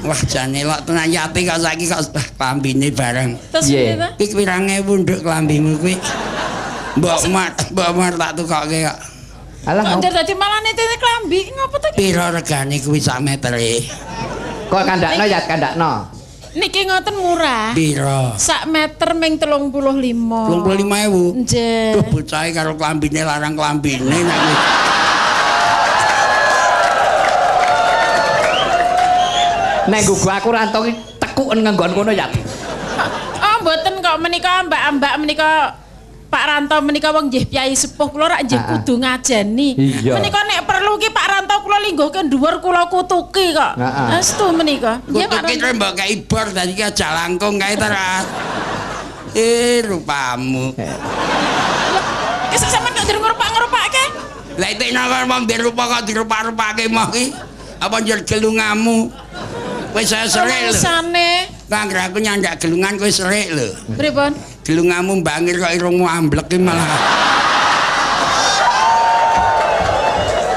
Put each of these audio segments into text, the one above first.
Wah jane lok tenan yati kok saiki kok klambine bareng. Terus piye ta? Iki pirang ewu nduk klambimu kuwi. Mbok mar tak tukokke kok. Alah, kok dadi malah nitene klambi ngopo to? Piro regane kuwi sak metere? Kok kandakno ya kandakno. Niki ngoten murah. Piro? Sak meter ming 35. 35.000. Nggih. Duh bocah karo klambine larang klambine nek kuwi. Nek nggo aku ranto ki tekuken nggon kono ya. Oh, mboten kok menika mbak-mbak menika Pak Ranto menika wong nggih piyai sepuh kula rak nggih kudu ngajeni. Iya. Menika nek perlu ki Pak Ranto kula lingguhke dhuwur kula kutuki kok. Astu menika. Nggih Pak Kutuki Ranto. mbok kei bor dadi ki aja langkung kae ta. Rupamu. Ki sampean kok dirungrupak-ngrupake? Lah itu nang wong dirupa kok dirupak-rupake mau ki. Apa njer gelungamu? Wis saya serik lho. Rusane. Kanggo aku nyandak gelungan kowe serik lho. Pripun? Gelungamu bangir kok irungmu amblek ki malah.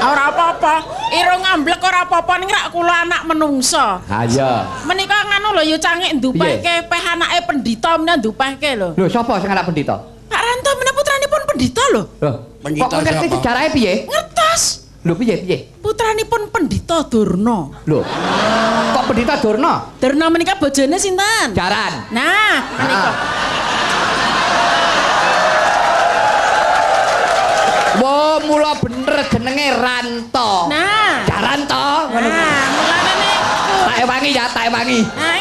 Ora apa-apa. Irung amblek ora apa-apa ning rak kula anak menungsa. Ha iya. Menika nganu lho ya cangik ndupehke peh anake pendhita menika ndupehke lho. Lho sapa sing anak pendhita? Pak Ranto menika putranipun pendhita lho. Loh, Pendhita kok ngerti siapa? sejarahe piye? Ngertos. Lho piye? Putranipun pendhita Durna. Lho. Kok pendhita Durna? Durna menika bojone sinten? Jaran. Nah, menika. Wo mula bener jenenge Ranto. Nah. Jaran to ngono. Nah, mulane niku. Tak ewangi ya, tak ewangi. Nah,